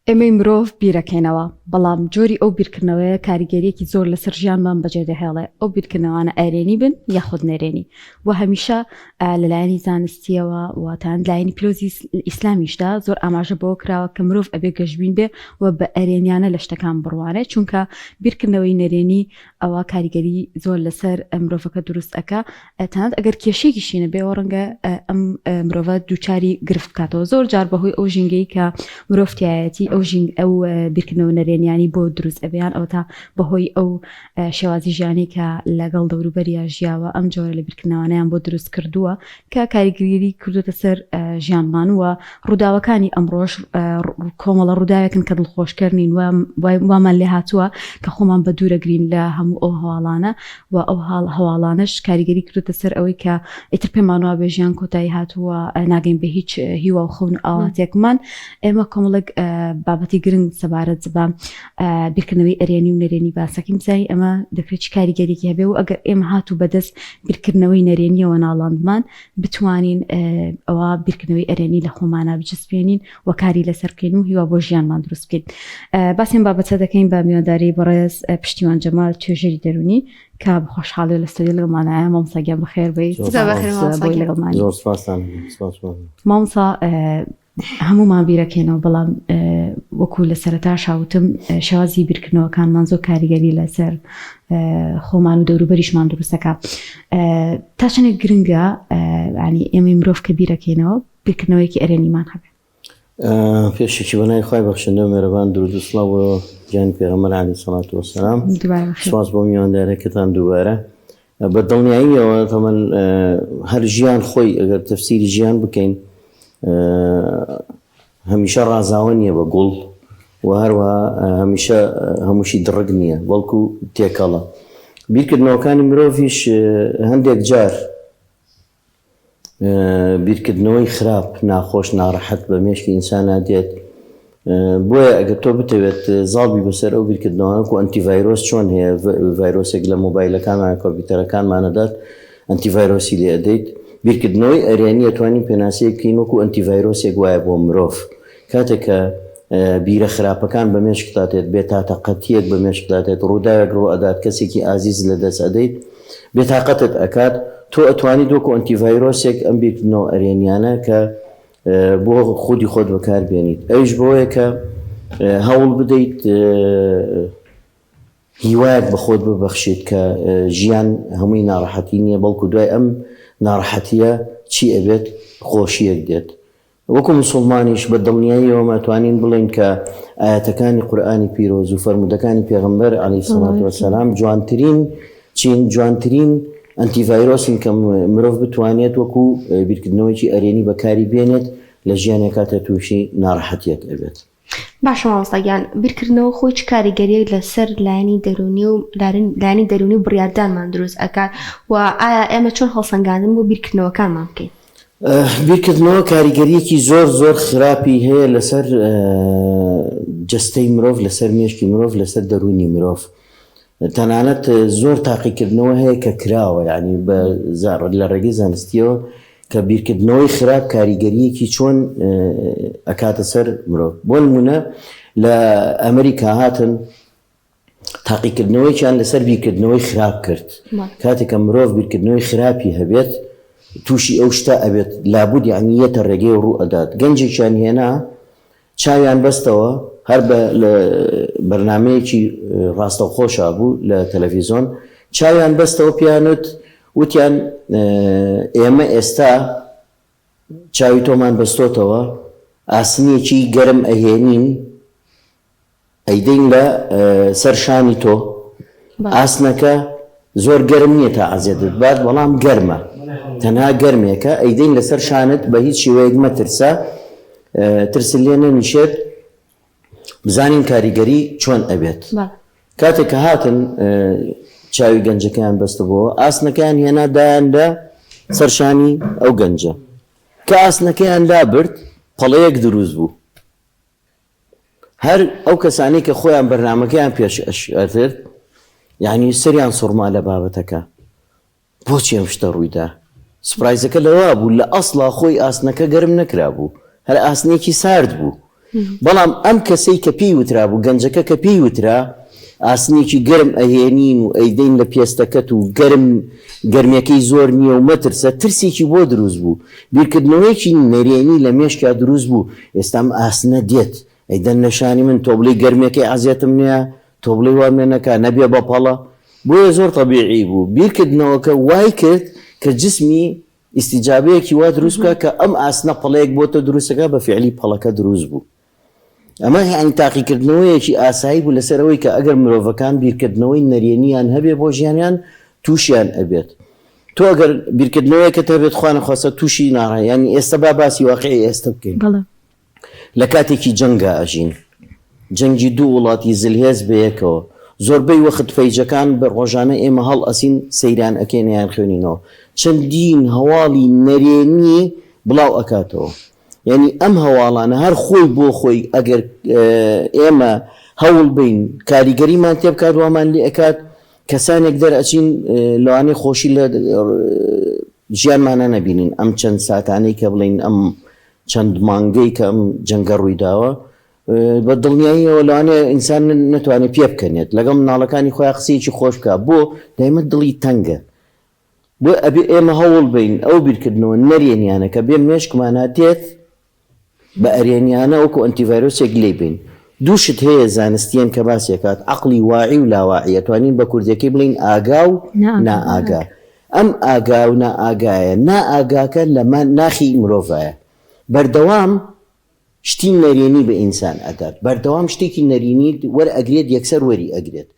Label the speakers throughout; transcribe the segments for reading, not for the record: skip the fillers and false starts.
Speaker 1: ئێمەی مرۆڤ بیرەکەینەوە، بەڵام جۆری ئەو بیرکردنەوەیە کاریگەریەکی زۆر لەسەر ژیانمان بەجێدەهێڵێ. ئەو بیرکردنەوانە ئەرێنی بن یاخود نەرێنی و هەمیشە لەلایەنی زانستیەوە واتان لایەنی پیرۆزی ئیسلامیشدا زۆر ئاماژە بۆ کراوە کە مرۆڤ ئەبێ گەشتبین بێ و بە ئەرێنیانە لە شتەکان بڕوانێت، چونکە بیرکردنەوەی نەرێنی ئەوە کاریگەری زۆر لەسەر مرۆڤەکە دروست ئەەکە. تەنانەت ئەگەر کێشێکیشینە بێ ڕەنگە ئەم مرۆڤە دووچاری گرفت بکاتەوە، زۆر جار بەهۆی ئەو ژینگەی کە مرۆڤایەتی ئەو بیرکردنەوە نەرێنیانی بۆ دروست ئەبیان ئەو تا بەهۆی ئەو شێوازی ژیانی کە لەگەڵ دەوروبەریە ژیاوە ئەم جۆرە لە بیرکردنەوانیان بۆ دروست کردووە کە کاریگەری کردوتە سەر ژیانمان وە ڕووداوەکانی ئەمڕۆژ کۆمەڵە ڕووداوێکن کە دڵخۆشکردنین وامان لێ هاتووە کە خۆمان بە دوورەگرین لە هەموو ئەو هەواڵانە و ئەو هەواڵانش کاریگەری کردوتە سەر ئەوەی کە ئیتر پێمانەوە بێ ژیان کۆتایی هاتووە ناگەین بە هیچ هیوا و خەون ئاواتێکمان. ئێمە کۆمەڵک بابەتی گرنگ سەبارەت بە بیرکردنەوەی ئەرێنی و نەرێنی باسەکەین بزای ئەمە دەکرێت کاریگەریەکی هەبێ و ئەگەر ئێمە هاتوو بەدەست بیرکردنەوەی نەرێنیەوە ناڵاندمان بتوانین ئەوە بیرکردنەوەی ئەرێنی لە خۆمانە بجسپێنین و کاری لەسەرکەین و هیوا بۆ ژیانمان دروست بکەین. باسێن بابەتە دەکەین بە میوەداری بەڕێز پشتیوان جەمال توێژەری دەرونی کە بەخۆشحاڵی لە ستۆدیۆ لەگەڵمانایە. مامۆستاگیان بەخێر بێیت. بۆی لەگەڵمانی مامۆستا هەمومان بیرەکەینەوە، بەڵام وەکو لە سەرەتا شاوتم شێوازی بیرکردنەوەکانمان زۆر کاریگەری لەسەر خۆمان و دەوروبەریشمان دروستەکە. تا چەندێک گرنگە ینی ئێمەی مرۆڤ کە بیرەکەینەوە بیرکردنەوەیەکی ئەرێنیمان هەبێت.
Speaker 2: پێشێکی بەنای خی بەخشندە مێرەبان درود و سڵاو بۆ گیانی پێغەمبەر عەلەیهی سەڵات وەسەلام. سوپاس بۆ میواندارەکەتان دووبارە. بە دڵنیاییەوە تەمەن هەر ژیان خۆی ئەگەر تەفسیری ژیان بکەین هەمیشە ڕازاوە نییە بە گوڵ و هەروە هەمیشە هەمووشی دڕک نییە، بەڵکو تێکەڵە. بیرکردنەوەکانی مرۆڤیش هەندێک جار بیرکردنەوەی خراپ ناخۆش ناڕەحەت بە مێشکی ئینسانە دێت. بۆیە ئەگەر تۆ بتەوێت زاڵبی بەسەر ئەو بیرکردنەوەک و ئەنتیڤایرۆس چۆن هەیە، ڤایرۆسێک لە مۆبایلەکانمان کۆمپیوتەرەکانمانەدات ئەنتیڤایرۆسی لێ ئەدەیت. بیرکردنەوەی ئەرێنی ئەتوانین پێناسەیەکەین وەکو ئەنتیڤایرۆسێک وایە بۆ مرۆڤ. کاتێک کە بیرە خراپەکان بە مێشکداتێت، بێتاقەتیەک بە مێشکداتێت، ڕووداوێک ڕۆ ئەدات، کەسێکی ئازیز لە دەست ئەدەیت، بێتاقەتت ئەکات، تۆ ئەتوانیت وەکو ئەنتیڤایرۆسێک ئەم بیرکردنەوە ئەرێنیانە کە بۆ خودی خۆت بەکاربێنیت. ئەویش بۆیە کە هەوڵ بدەیت هیوایەک بە خۆت ببەخشیت کە ژیان هەمووی ناڕەحەتی نییە، بەڵکو دوای ئەم ناڕەحەتیە چی ئەبێت؟ خۆشیەک دێت. وەکو مسلمانیش بە دڵنیاییەوە ماتوانین بڵین کە ئاەتەکانی قورئانی پیرۆز و فەرمودەکانی پێغەمبەر عەلەیهی سەڵات وەسەلام جوانترین ئەنتیڤایرۆسن کە مرۆڤ بتوانێت وەکو بیرکردنەوەیکی ئەرێنی بەکاری بێنێت لە ژیانێک کاتە تووشی ناڕەحەتیەک ئەبێت.
Speaker 3: باشە مامۆستاگیان، بیرکردنەوە خۆی چ کاریگەریەک لەسەر لایەنی دەرونی و لایەنی دەرونی و بڕیاردانمان دروست ئەکات و ئایا ئێمە چۆن هەڵسەنگاندن بۆ بیرکردنەوەکانمان بکەین؟
Speaker 2: بیرکردنەوە کاریگەریەکی زۆر خراپی هەیە لەسەر جەستەی مرۆڤ، لەسەر مێشکی مرۆڤ، لەسەر دەرونی مرۆڤ. تەنانەت زۆر تاقیکردنەوە هەیە کە کراوە، یعنی بە لە ڕێگەی زانستیەوە کە بیرکردنەوەی خراپ کاریگەریەکی چۆن ئەکاتە سەر مرۆڤ. بۆ نمونە لە ئەمریکا هاتن تاقیکردنەوەیان لەسەر بیرکردنەوەی خراپ کرد. کاتێک کە مرۆڤ بیرکردنەوەی خراپی هەبێت تووشی ئەو شتە ئەبێت لابد یعنیەتە ڕێگەی ڕوو ئەدات. گەنجێکیان هێنا چاویان بەستەوە، هەر بە بەرنامەیەکی ڕاستەوخۆشا بوو لە تەلەڤیزۆن، چاویان بەستەوە پیانوت وتیان ئێمە ئێستا چاوی تۆمان بەستۆتەوە، ئاسنیەکی گەرم ئەهێنین ئەیدەین لە سەر شانی تۆ، ئاسنەکە زۆر گەرم نییە تا ئازێدت بات، بەڵام گەرمە، تەنها گەرمێکە، ئەیدەین لەسەر شانت بە هیچ شێوەیەک مەترسە، ترس لێ نەنیشێت، بزانین کاریگەری چۆن ئەبێت. کاتێک کە هاتن چاوی گەنجەکەیان بەستەبەوە، ئاسنەکەیان هێنا دایاندا سەرشانی ئەو گەنجە، کە ئاسنەکەیان دابرد پەڵەیەک دروست بوو. هەر ئەو کەسانی کە خۆیان بەرنامەکەیان پێش ئەرد یعنی سەریان سوڕما لە بابەتەکە، بۆچی ئەم شتە ڕوویدا؟ سپرایزەکە لەوە بوو لە ئەسڵا خۆی ئاسنەکە گەرم نەکرا بوو، هەر ئاسنێکی سارد بوو. بەڵام ئەم کەسەی کە پێی وترا بوو گەنجەکە کە پێی وترا ئاسنێکی گەرم ئەهێنین و ئەیدەین لە پێستەکەت و گەرمەکەی زۆر نییە و مەترسە ترسێکی بۆ دروست بوو بیرکردنەوەیکی نەرێنی لە مێشکا دروست بوو ئێستام ئاسنە دێت ئەیدەن نەشانی من تۆ بڵێ گەرمەکەی عزیەتم نییە تۆ بڵێ وامێنەکە نەبێ بەپەڵە بۆیە زۆر طبیعی بوو بیرکردنەوەکە وای کرد کە جسمی ئیستیجابەیەکی وا دروست بکە کە ئەم ئاسنە پەڵەیەک بۆتە دروستەکە بە فعلی پەڵەکە دروست بوو ئەمە یعنی تاقیکردنەوەیەکی ئاسایی بوو لەسەرەوەی کە ئەگەر مرۆڤەکان بیرکردنەوەی نەرێنیان هەبێ بۆ ژیانیان تووشیان ئەبێت تۆ ئەگەر بیرکردنەوەیەکە هەبێت خوانە خواستە تووشی ناڕە ینی ئێستا با باسی واقعی ئێستا بکەین لە کاتێکی جەنگە ئەژین جەنگی دوو وڵاتی زلهێز بەیەکەوە زۆربەی وەخت فەیجەکان بە ڕۆژانە ئێمە هەڵ ئەسین سەیران ئەکەینیان خوێنینەوە چەندین هەواڵی نەرێنی بڵاو ئەکاتەوە یعنی ئەم هەواڵانە هەر خۆی بۆ خۆی ئەگەر ئێمە هەوڵ بین کاریگەریمان تێ بکات وامان لێ ئەکات کەسانێک دەرئەچین لەوانەیە خۆشی لە ژیانمانە نەبینین ئەم چەند ساتانەی کە بڵین ئەم چەند مانگەی کە ئەم جەنگە ڕوویداوە بە دڵنیاییەوە لەوانەیە ئینسان نەتوانێت پێ بکەنێت لەگەڵ مناڵەکانی خۆیان قسەیەکی خۆش بکات بۆ دایمە دڵی تەنگە بۆ ئەبێ ئێمە هەوڵ بین ئەو بیرکردنەوە نەرێنیانە کە بێ مێشکمانە دێت بە ئەرێنیانە وەکو ئەنتیڤایرۆسێک لێ بین دووشت هەیە زانستیان کە باسیەکات عەقڵی واعی و لاواعی توانین بە کوردەکەی بڵین ئاگا و نائاگا ئەم ئاگا و نائاگایە نائاگاکە لە ناخی مرۆڤایە بەردەوام شتی نەرێنی بە ئینسان ئەدات بەردەوام شتێکی نەرێنی وەرئەگرێت یەکسەر وەری ئەگرێت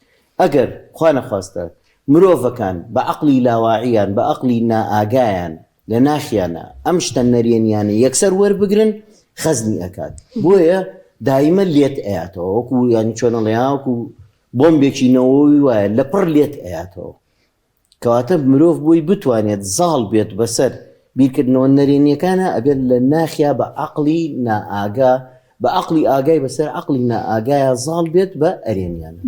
Speaker 2: ئەگەر خوا نەخواستە مرۆڤەکان بە عەقڵی لاواعیان بە عەقڵی نائاگایان لە ناخیانە ئەم شتە نەرێنیانە یەکسەر وەربگرن خەزمی ئەکات بۆیە دایمە لێت ئەیاتەوە وەکو ینی چۆنەڵێ وەکو بۆمبێکی نەوەوی وایە لە پڕ لێت ئەیاتەوە کەواتە مرۆڤ بۆی بتوانێت زاڵ بێت بەسەر بیرکردنەوە نەرێنیەکانە ئەبێت لە ناخیا بە عەقڵی نائاگا بە عەقڵی ئاگای بەسەر عەقڵی نائاگایە زاڵ بێت بە ئەرێنیانە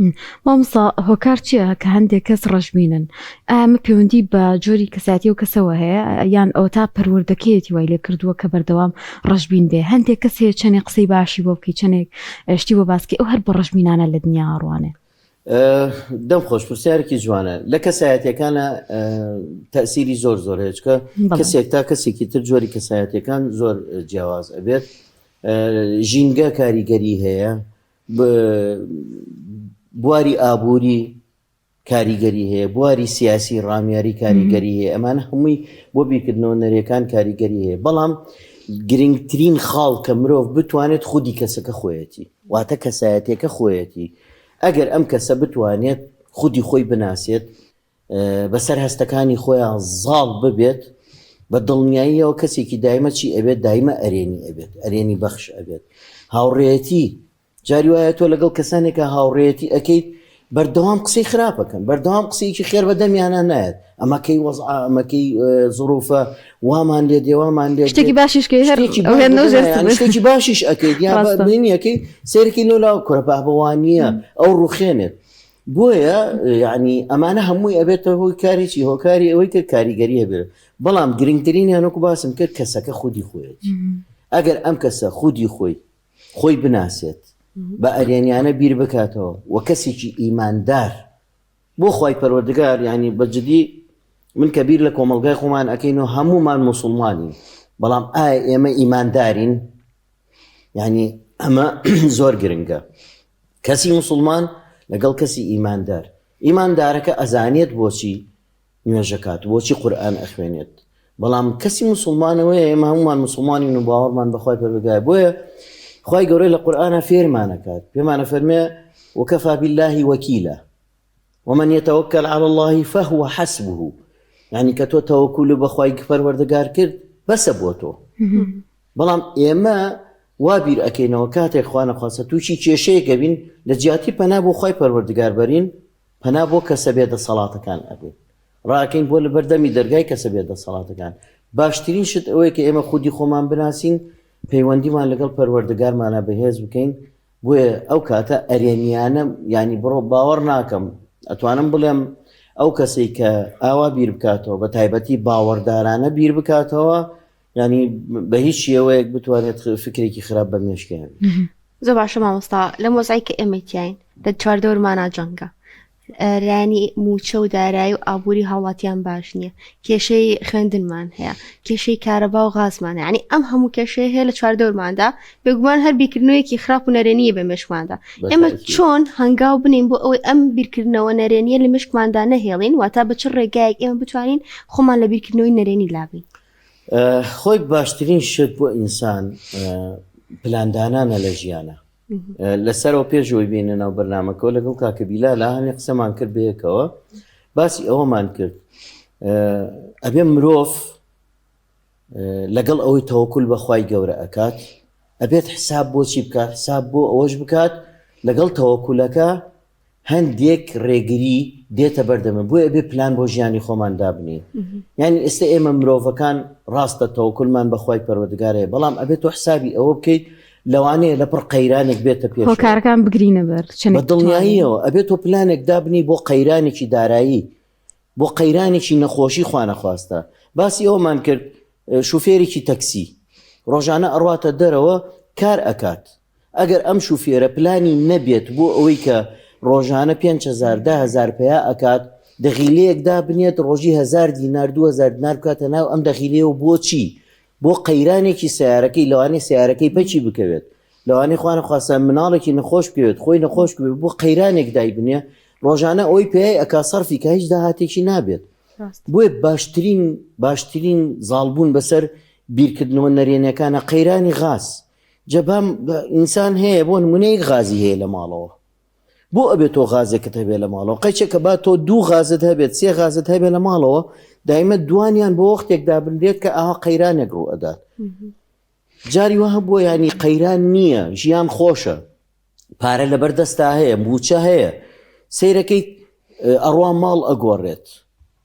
Speaker 1: مامۆستا هۆکار چییە کە هەندێک کەس ڕەشبینن ئەمە پەیوەندی بە جۆری کەساتی و کەسەوە هەیە یان ئەو تا پەروەردەکەیەتی وای لێ کردووە کە بەردەوام ڕەشبین بێ هەندێک کەس هەیە چەندێک قسەی باشی بۆ بکەی چەندێک شتی بۆ باسکە ئەو هەر بە ڕەشبینانە لە دنیا ڕوانێ
Speaker 2: دەم خۆش پرسیارێکی جوانە لە کەسایەتیەکانە تەسیری زۆر زۆر هەیە چکە کەسێک تا کەسێکی تر جۆری کەسایەتیەکان زۆر جیاواز ئەبێت ژینگە کاریگەری هەیە بواری ئابووری کاریگەری هەیە بواری سیاسی ڕامیاری کاریگەری هەیە ئەمانە هەمووی بۆ بیرکردنەوە نەرێکان کاریگەری هەیە بەڵام گرنگترین خاڵ کە مرۆڤ بتوانێت خودی کەسەکە خۆیەتی واتە کەسایەتێکە خۆیەتی ئەگەر ئەم کەسە بتوانێت خودی خۆی بناسێت بەسەر هەستەکانی خۆیان زاڵ ببێت بە دڵنیاییەوە کەسێکی دایمە چی ئەبێت دایمە ئەرێنی ئەبێت ئەرێنی بەخش ئەبێت هاوڕێتی جاری وایە تۆ لەگەڵ کەسانێکە هاوڕێتی ئەەکەیت بەردەوام قسەی خراپەکەن بەردەوام قسەیەکی خێر بەدەمیانە نایەت ئەمەکەی وەزع ئەمەکەی زڕوفە وامان لێ دێوامان لێ
Speaker 1: شتێکی باشیش
Speaker 2: شتێکی باشیش ئەەکەیت یاینیەکەی سێرەکەی لۆلاو کورەپابەوانیە ئەو ڕوخێنێت بۆیە یعنی ئەمانە هەمووی ئەبێتە هۆی کارێکی هۆکاری ئەوەی کە کاریگەری هەبێت بەڵام گرنگترینیانوەکو باسم کرد کەسەکە خودی خۆیت ئەگەر ئەم کەسە خودی خۆی بناسێت بە ئەرێنیانە بیر بکاتەوە و کەسێکی ئیماندار بۆ خی پەروەردگار ینی بەجددی من کە بیر لە کۆمەلگای خۆمان ئەەکەینەوە هەمومان موسڵمانین بەڵام ئایا ئێمە ئیماندارین ینی ئەمە زۆر گرنگە کەسی موسڵمان لەگەڵ کەسی ئیماندارەکە ئەزانێت بۆچی نوێژەکات بۆچی قورئان ئەخوێنێت بەڵام کەسی موسڵمانەوەی ئێمە هەمومان موسڵمانین و باوەڕمان بەخوای پەروەردگار بۆیە خی گەورەی لە قورئانە فێرمانەکات پێمانە فەرمێ وكفى بالله وكيلا ومن يتوكل على الله فهو حسبه يعني كتو توكل بخواي پەروەردگار کرد بەسە بۆ تۆ بەڵام ئێمە وابیر ئەکەینەوە کاتێک خوا نەخواستە تووشی کێشەیەکە بین لە جیاتی پەنا بۆ خی پەروەردگار بەرین پەنا بۆ کەسە بێدەسەڵاتەکان ئەبێت ڕاکەین بۆ لە بەردەمی دەرگای کەسە بێدەسەڵاتەکان باشترین شت ئەوەیە کە ئێمە خودی خۆمان بناسین پەیوەندیمان لەگەڵ پەروەردگارمانە بەهێز بکەین بۆیە ئەو کاتە ئەرێنیانە ینی بڕۆ باوەڕ ناکەم ئەتوانم بڵێم ئەو کەسێک کە ئاوا بیر بکاتەوە بە تایبەتی باوەڕدارانە بیر بکاتەوە ینی بە هیچ شێوەیەک بتوانێت فکرێکی خراپ بە مێشکیان
Speaker 3: زۆر باشە مامۆستا لە مۆزای کە ئێمەتیین لە چواردەوەرمانە جەنگە رانی موچە و دارایی و ئابووری هاوڵاتیان باش نییە کێشەی خوێندنمان هەیە کێشەی کارەبا و غازمانە ینی ئەم هەموو کێشەیە هەیە لە چواردەوەرماندا بێگومان هەر بیرکردنەوەیەکی خراپ و نەرێنیە بە مێشکماندا ئێمە چۆن هەنگاو بنین بۆ ئەوەی ئەم بیرکردنەوە نەرێنیە لە مشکماندا نەهێڵین واتە بە چ ڕێگایەک ئێمە بتوانین خۆمان لە بیرکردنەوەی نەرێنی لابین
Speaker 2: خۆی باشترین شت بۆ ئینسان پلاندانانە لە ژیانە لەسەرەوە پێشەوەی بینە ناو بەرنامەکەەوە لەگەڵ کاکە بیلالە هەنێ قسەمان کرد بەیەکەوە باسی ئەوەمان کرد ئەبێ مرۆڤ لەگەڵ ئەوەی تەوەکل بەخوای گەورە ئەکات ئەبێت حساب بۆچی بکات حساب بۆ ئەوەش بکات لەگەڵ تەوەکولەکە هەندێک ڕێگری دێتە بەردەمە بۆی ئەبێ پلان بۆ ژیانی خۆمان دابنین یعنی ئێستا ئێمە مرۆڤەکان ڕاستە تەوەکلمان بەخوای پەروەردگارەیە بەڵام ئەبێت تۆ حسابی ئەوە بکەیت لەوانەیە لە پڕ قەیرانێک بێتە پێش
Speaker 1: هۆکارەکان بگرینە بەر
Speaker 2: بە دڵنیاییەوە ئەبێت تۆ پلانێک دابنی بۆ قەیرانێکی دارایی بۆ قەیرانێکی نەخۆشی خوانەخواستە باسی ئەومان کرد شوفێرێکی تەکسی ڕۆژانە ئەڕواتە دەرەوە کار ئەکات ئەگەر ئەم شوفێرە پلانی نەبێت بۆ ئەوەی کە ڕۆژانە 5,000 پیا ئەکات دەغیلەیەک دابنێت ڕۆژی 1000 دینار 2000 دینار بکاتە ناو ئەم دەغیلەیە و بۆچی بۆ قەیرانێکی سیارەکەی لەوانەیە سیارەکەی پەچی بکەوێت لەوانەیە خوانەخواستە مناڵێکی نەخۆش بکەوێت خۆی نەخۆش بێت بۆ قەیرانێک دایبنێ ڕۆژانە ئەوەی پێی ئەکا سەرفی کە هیچ داهاتێکی نابێت بۆیە باشترین زاڵبوون بەسەر بیرکردنەوە نەرێنەکانە قەیرانی غاز جەبام ئینسان هەیە بۆ نمونەیەک غازی هەیە لە ماڵەوە بۆ ئەبێت تۆ غازێکت هەبێت لە ماڵەوە قەیچێکە با تۆ 2 غازت هەبێت 3 غازت هەبێت لە ماڵەوە دایمە دوانیان بۆ وەختێکدا بندێت کە ئاها قەیرانێک ڕوو ئەدات جاری وە بۆ ینی قەیران نییە ژیان خۆشە پارە لەبەردەستا هەیە موچە هەیە سیرەکەی ئەڕوا ماڵ ئەگۆڕێت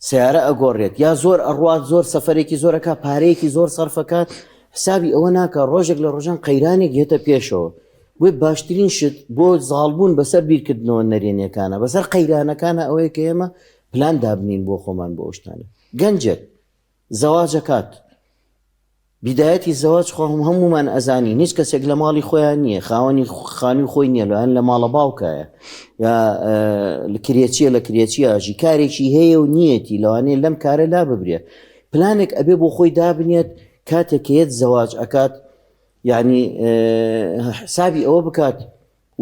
Speaker 2: سیارە ئەگۆڕێت یا زۆر ئەڕوات زۆر سەفەرێکی زۆرەکە پارەیەکی زۆر سەرفەکات حسابی ئەوە ناکە ڕۆژێک لە ڕۆژان قەیرانێک هێتە پێشەوە وێ باشترین شت بۆ زاڵبوون بەسەر بیرکردنەوە نەرێنیەکانە بەسەر قەیرانەکانە ئەوەیە کە ئێمە پلان دابنین بۆ خۆمان بۆ شتانە گەنجێک زەواجەکات بیدایەتی زەواج خۆم هەمومان ئەزانی هیچ کەسێک لە ماڵی خۆیان نییە خاوەنی خانی خۆی نییە لەوان لە ماڵە باوکایە یا کرێچیە لە کرێچی ئاژی کارێکی هەیە و نیەتی لەوانەیە لەم کارە لا ببرێ پلانێک ئەبێ بۆ خۆی دابنێت کاتێکێت زەواج ئەکات یعنی حسابی ئەوە بکات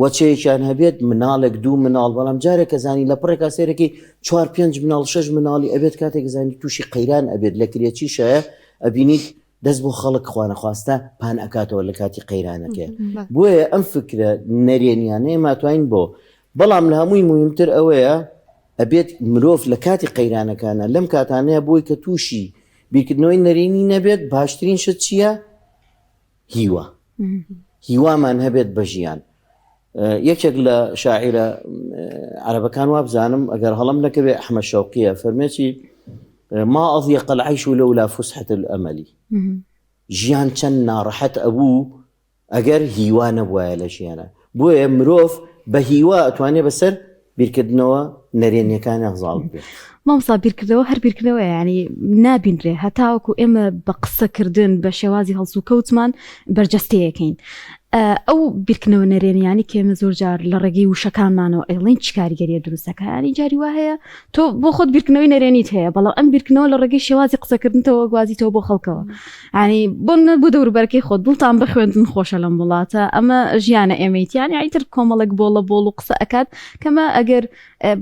Speaker 2: وەچەیەکیان هەبێت مناڵێک 2 مناڵ بەڵام جارێک زانی لە پڕێکا سێرەکەی 4-5 مناڵ 6 مناڵی ئەبێت کاتێک زانی تووشی قەیران ئەبێت لە کرێچی شایە ئەبینیت دەست بۆ خەڵک خوانەخواستە پان ئەکاتەوە لە کاتی قەیرانەکە بۆیە ئەم فکرە نەرێنیانەیە ماتوانین بۆ بەڵام لە هەمووی مهمتر ئەوەیە ئەبێت مرۆڤ لە کاتی قەیرانەکانە لەم کاتانەیە بۆی کە تووشی بیرکردنەوەی نەرێنی نەبێت باشترین شت چییە؟ هیوامان هەبێت بە ژیان یەکێک لە شاعیرە عەرەبەکان وابزانم ئەگەر هەڵم نەکەوێ ئەحمەد شەوقیە فەرمێکی ما أضيق العيش لولا فسحة الأمل ژیان چەند ناڕەحەت ئەبوو ئەگەر هیوا نەبووایە لە ژیانە بۆیە مرۆڤ بە هیوا ئەتوانێت بەسەر بیرکردنەوە نەرێنیەکان ئەغزاڵ بێت
Speaker 1: مامۆستا بیرکردەوە هەر بیرکردەوە ینی نابینرێ هەتاوەکو ئێمە بە قسەکردن بە شێوازی هەڵسو کەوتمان بەرجەستەیەکەین ئەو بیرکردنەوە نەرێنیانی کە ئێمە زۆر جار لە ڕێگەی وشەکانمانەوە ئەڵێن چ کاریگەریە دروستەکە ینی جاری وا هەیە تۆ بۆ خۆت بیرکردنەوەی نەرێنیت هەیە بەڵام ئەم بیرکردنەوە لە ڕێگەی شێوازی قسەکردنەوە گوازیتەوە بۆ خەڵکەوە ینی بۆ دەوروبەرەکەی خۆت دڵتان بخوێندن خۆشە لەم وڵاتە ئەمە ژیانە ئێمەیتیان یعنیتر کۆمەڵێک بۆڵە بۆڵ و قسە ئەکات کەمە ئەگەر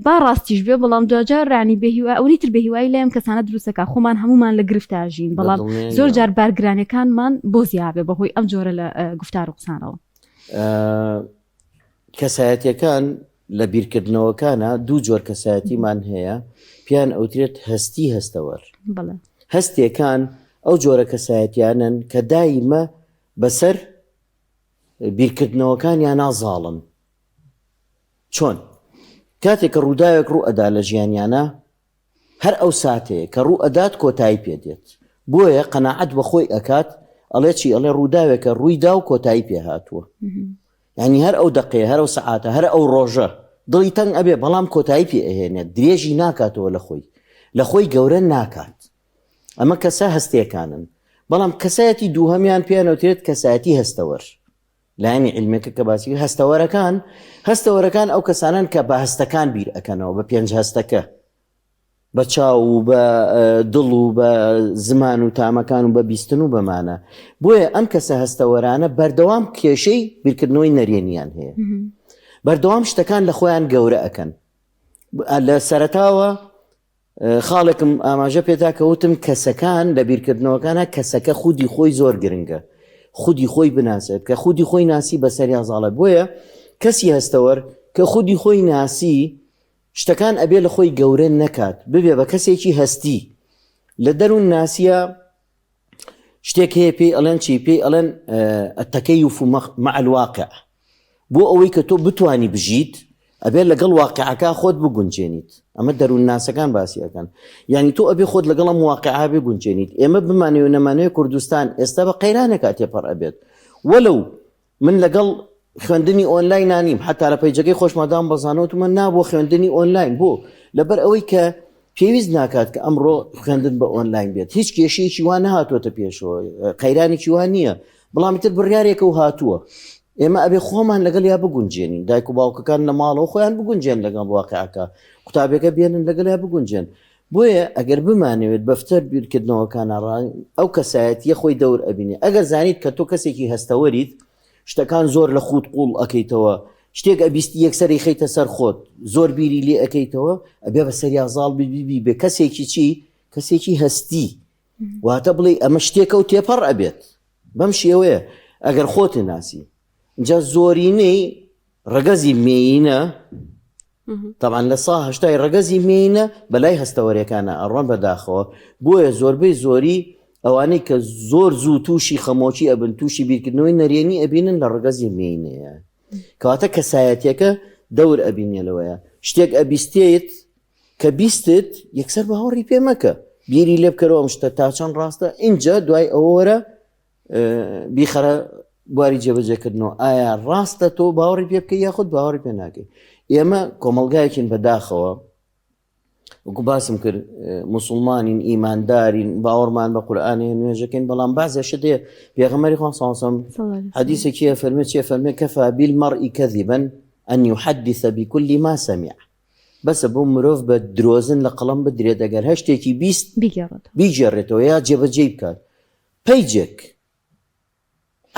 Speaker 1: با ڕاستیش بێ بەڵام دوجار ڕانی بێهیوا ئەوریتر بێهیوای لێم کەسانە دروستەکە خۆمان هەمومان لە گرفتاژین بەڵام زۆر جار بارگرانەکانمان بۆ زیابێ بەهۆی ئەم جۆرە لە گفتار و قسانەوە
Speaker 2: کەسایەتیەکان لە بیرکردنەوەکانە 2 جۆر کەسایەتیمان هەیە پیان ئەوترێت هەستی هەستەوەر هەستێکان ئەو جۆرە کەسایەتیانن کە دایمە بەسەر بیرکردنەوەکانیان نازاڵن چۆن کاتێک کە ڕووداوێک ڕوو ئەدا لە ژیانیانە هەر ئەو ساتەیە کە ڕوو ئەدات کۆتایی پێدێت بۆیە قەناعەت بە خۆی ئەکات ئەڵێ چی ئەڵێ ڕووداوێکە ڕوویدا و کۆتایی پێ هاتووە یعنی هەر ئەو دقەیە هەر ئەو سەعاتە هەر ئەو ڕۆژە دڵی تەنگ ئەبێ بەڵام کۆتایی پێ ئەهێنێت درێژی ناکاتەوە لە خۆی گەورە ناکات ئەمە کەسە هەستیەکانن بەڵام کەسایەتی دووهەمیان پێیانەوترێت کەسایەتی هەستەوەر لایەنی علمێکە کە باسی هەستەوەرەکان ئەو کەسانن کە بە هەستەکان بیر ئەکەنەوە بە پێنج هەستەکە بە چاو و بە دڵ و بە زمان و تامەکان و بە بیستن و بەمانە بۆیە ئەم کەسە هەستەوەرانە بەردەوام کێشەی بیرکردنەوەی نەرێنیان هەیە بەردەوام شتەکان لە خۆیان گەورە ئەکەن لە سەرەتاوە خاڵێکم ئاماژە پێدا کەوتم کەسەکان لە بیرکردنەوەکانە کەسەکە خودی خۆی زۆر گرنگە خودی خۆی بناسێت کە خودی خۆی ناسی بەسەر یازاڵە بۆیە کەسی هەستەوەر کە خودی خۆی ناسی شتەکان ئەبێ لە خۆی گەورە نەکات ببێ بە کەسێکی هەستی لە دەروون ناسیە شتێک هەیە پێی ئەڵێن چی پێی ئەڵێن التەکەیف مع الواقع بۆ ئەوەی کە تۆ بتوانی بژیت ئەبێ لەگەڵ واقعەکە خۆت بگونجێنیت ئەمە دەروون ناسەکان باسی ئەەکەن یعنی تۆ ئەبێ خۆت لەگەڵ ئەم واقعە بگونجێنیت ئێمە بمانێ و نەمانەوەی کوردستان ئێستا بە قەیرانێکا تێپەڕ ئەبێت وەلو من لەگەڵ خوێندنی ئۆنلاین نانیم حتا لە پەیجەکەی خۆشمەدام بەزانەوە من نابۆ خوێندنی ئۆنلاین بۆ لەبەر ئەوەی کە پێویست ناکات کە ئەمڕۆ خوێندن بە ئۆنلاین بێت هیچ کێشەیەکی وان نەهاتوۆتە پێشەوە قەیرانێکی وان نییە بەڵامی تر بڕیارێکە و هاتووە ئێمە ئەبێ خۆمان لەگەڵ یا بگونجێنین دایک و باوکەکان لە ماڵەوە خۆیان بگونجێن لەگەڵ واقعەکە قوتابەکە بێنن لەگەڵ یا بگونجێن بۆیە ئەگەر بمانەوێت بەفتەر بیرکردنەوەکانە ڕای ئەو کەسایەتیە خۆی دەور ئەبینێ ئەگەر زانیت کە تۆ کەسێکی هەستەوەریت شتەکان زۆر لە خوت قوڵ ئەەکەیتەوە شتێک ئەبیستی یەکسەری خەیتە سەر خۆت زۆر بیری لێ ئەەکەیتەوە ئەبێ بە سەریازاڵ بیبی بێ کەسێکی چی کەسێکی هەستی واتە بڵێ ئەمە شتێکە و تێپەڕ ئەبێت بەم شێوەیە ئەگەر خۆتی ناسی جا زۆرینەی ڕەگەزی مێینە طبعا لە سا هەشتای ڕەگەزی مێینە بەلای هەستەوەریەکانە ئەڕۆن بەداخەوە بۆیە زۆربەی زۆری ئەوانەی کە زۆر زوو تووشی خەمۆکی ئەبن تووشی بیرکردنەوەی نەرێنی ئەبینن لە ڕەگەزی مێینەیە کەواتە کەسایەتیەکە دەور ئەبینێلەوەیە شتێک ئەبیستێت کە بیستت یەکسەر باوەڕی پێ مەکە بیری لێ بکەرەوە ئەم شتە تا چەند ڕاستە اینجا دوای ئەوەرە بیخەرە بواری جێبەجێکردنەوە ئایا ڕاستە تۆ باوەڕی پێ بکەی یاخود باوەڕی پێ ناکەی ئێمە کۆمەلگایەکین بەداخەوە وەکو باسم کرد موسڵمانین ئیماندارین باوەڕمان بە قورئانێ نوێژەکەین بەڵام بازە شتێ پێغەمبەری خوا صلی الله علیه و سلم حەدیثێکی فەرمێت چیە فەرمێت کەفا بالمەرء کەذبا أن يحدث بكل ما سمع بەسە بۆ مرۆڤ بە درۆزن لە قەڵەم بدرێت ئەگەر هەر شتێکی بیست بیگێڕێتەوە یا جێبەجێ بکات پەیجێک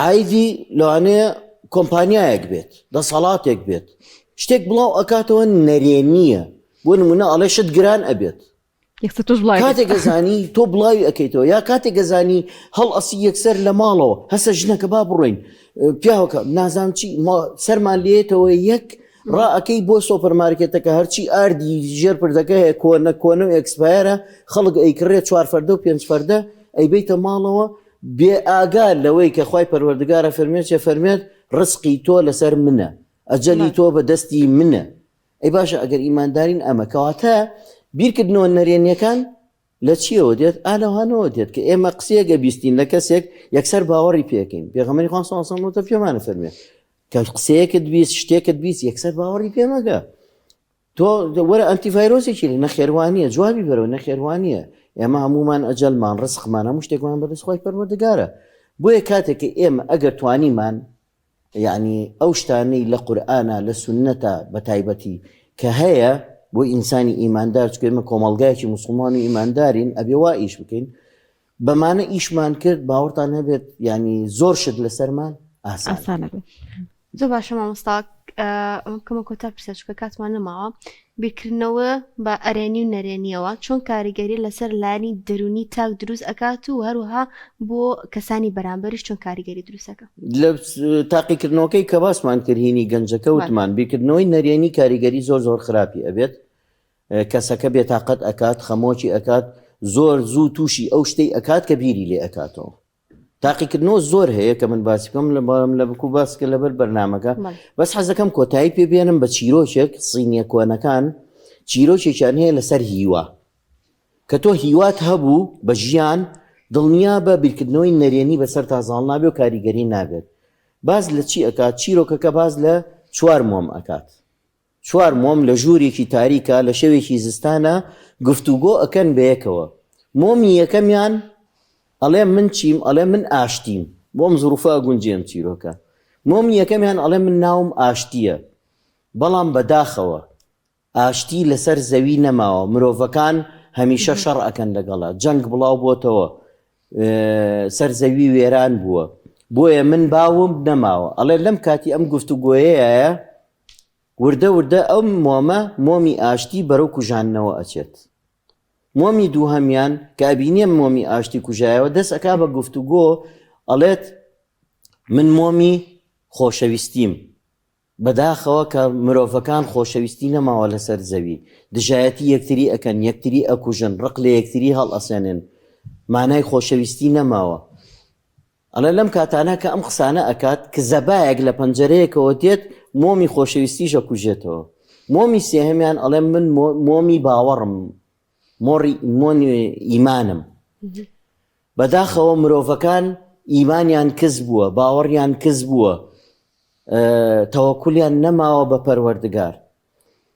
Speaker 2: ئایدی لەوانەیە کۆمپانیایەک بێت دەسەڵاتێک بێت شتێک بڵاو ئەکاتەوە نەرێنیە بۆ نمونە ئەڵێ شت گران ئەبێت کاتێک گەزانی تۆ بڵاوی ئەەکەیتەوە یا کاتێک گەزانی هەڵ ئەسی یەکسەر لە ماڵەوە هەسە ژنەکە با بڕۆین پیاوەکە نازانم چی سەرمان لێتەوە یەک ڕائەکەی بۆ سۆپەرمارکێتەکە هەرچی ئاردی ژێر پردەکە هەیە کۆنە و ئەکسپایرە خەڵک ئەیکڕێت 4 فەردە و 5 فەردە ئەیبیتە ماڵەوە بێ ئاگار لەوەی کە خوای پەروەردگارە فەرمێت چێ فەرمێت ڕزقی تۆ لەسەر منە ئەجەلی تۆ بە دەستی منە ئەی باشە ئەگەر ئیماندارین ئەمە کەواتە بیرکردنەوە نەرێنیەکان لە چیەوە دێت ئالەوانەوە دێت کە ئێمە قسەیەکە بیستین لە کەسێک یەکسەر باوەڕی پێکەین پێغەمبەری خوا صلی الله علیه و سلم پێمانە فەرمێت کە قسەیەکت بیست شتێکت بیست یەکسەر باوەڕی پێ مەکە تۆ وەرە ئەنتیڤایرۆسێکی نەخێوانیە جوابی بەرەوە نەخێوانیە ئێمە هەمومان ئەجەلمان ڕزقمان هەموو شتێکمان بەدەست خوای پەروەردگارە بۆیە کاتێک ئێمە ئەگەر توانیمان یعنی ئەو شتانەی لە قورئانە لە سونەتە بە تایبەتی کە هەیە بۆ ئینسانی ئیماندار چکە ئێمە کۆمەڵگایەکی موسڵمان و ئیماندارین ئەبێ وا ئیش بکەین بەمانە ئیشمان کرد باوەڕتان هەبێت ینی زۆر شت لەسەرمان ئاسانە بێت
Speaker 3: زۆر باشە مامۆستا کەمە کۆتا پرسە چکە کاتمان نەماوە بیرکردنەوە بە ئەرێنی و نەرێنیەوە چۆن کاریگەری لەسەر لانی دەرونی تاک دروست ئەکات و هەروەها بۆ کەسانی بەرامبەریش چۆن کاریگەری دروستەکە
Speaker 2: لە تاقیکردنەوەکەی کە باسمان کردهینی گەنجەکە وتمان بیرکردنەوەی نەرێنی کاریگەری زۆر خراپی ئەبێت کەسەکە بێتاقەت ئەکات خەمۆکی ئەکات زۆر زوو تووشی ئەو شتەی ئەکات کە بیری لێ ئەکاتەوە تاقیکردنەوە زۆر هەیە کە من باسی بکەم لە بکو باسکە لەبەر بەرنامەکە بەس حەزەکەم کۆتایی پێبێنم بە چیرۆکێک سینیە کۆنەکان چیرۆکێکیان هەیە لەسەر هیوا کە تۆ هیوات هەبوو بە ژیان دڵنیا بە بیرکردنەوەی نەرێنی بەسەر تازاڵ نابێ و کاریگەری نابێت باز لە چی ئەکات چیرۆکەکە باز لە 4 مۆم ئەکات 4 مۆم لە ژوورێکی تاریکە لە شەوێکی زستانە گفتوگۆ ئەکەن بەیەکەوە مۆمی یەکەمیان ئەڵێ من چیم ئەڵێ من ئاشتیم بۆم زروفە گونجێم چیرۆکە مۆمی یەکەمیان ئەڵێ من ناوم ئاشتیە، بەڵام بەداخەوە ئاشتی لەسەر زەوی نەماوە، مرۆڤەکان هەمیشە شەڕ ئەکەن لەگەڵا، جەنگ بڵاو بۆتەوە، سەر زەوی وێران بووە، بۆیە من باوم نەماوە. ئەڵێ لەم کاتی ئەم گفتوگۆیەیە وردە وردە ئەم مۆمی ئاشتی بەرەو کوژاننەوە ئەچێت. مۆمی دووهەمیان کە ئەبینێ مۆمی ئاشتی کوژایەوە دەست ئەکا بە گفتوگۆ، ئەڵێت من مۆمی خۆشەویستیم، بەداخەوە کە مرۆڤەکان خۆشەویستی نەماوە لەسەر زەوی، دژایەتی یەکتری ئەکەن، یەکتری ئەکوژن، ڕق لە یەکتری هەڵ ئەسێنن، مانای خۆشەویستی نەماوە. ئەڵێ لەم کاتانە کە ئەم قسانە ئەکات کە زەبایەک لە پەنجەرەیەکەوە دێت مۆمی خۆشەویستیش ئەکوژێتەوە. مۆمی سێهەمیان ئەڵێ من مۆمی باوەڕم، مۆمی ئیمانم. بەداخەوە مرۆڤەکان ئیمانیان کز بووە، باوەڕیان کز بووە، تەوەکولیان نەماوە بە پەروەردگار،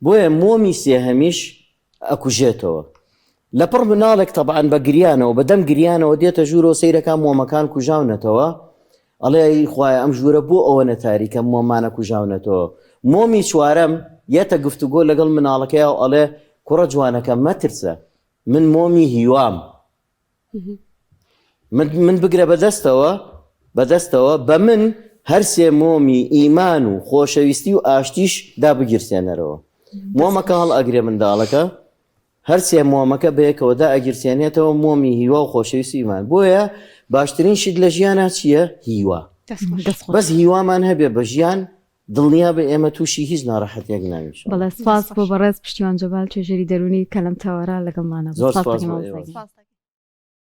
Speaker 2: بۆیە مۆمی سێهەمیش ئەکوژێتەوە. لەپڕ مناڵێک تەبعاً بە گریانەوە، بەدەم گریانەوە دێتە ژوورەوە سەیرەکان مۆمەکان کوژاونەتەوە، ئەڵێ خوایە ئەم ژوورە بۆ ئەوە نەتاریکە مۆمانە کوژاونەتەوە. مۆمی چوارەم یەتە گفتوگۆ لەگەڵ مناڵەکەیە و ئەڵێ کوڕە جوانەکە مەترسە، من مۆمی هیوام، من بگرە بەدەستەوە بە من هەرسێ مۆمی ئیمان و خۆشەویستی و ئاشتیش دابگیرسێنەرەوە. مۆمەکە هەڵ ئەگرێ منداڵەکە، هەرسێ مۆمەکە بەیەکەوە ئەگیرسێنێتەوە مۆمی هیوا و خۆشەویستی ئیمان. بۆیە باشترین شت لە ژیانە چییە؟ هیوا. بەس هیوامان هەبێ بە ژیان دڵنیا بە ئێمە تووشی هیچ ناڕەحەتێک ناویش.
Speaker 1: بەڵێ سپاس بۆ بەڕێز پشتیوان جەبال، توێژەری دەرونی کەلەم تاوەرە لەگەڵمانە.
Speaker 2: زۆر سپاس.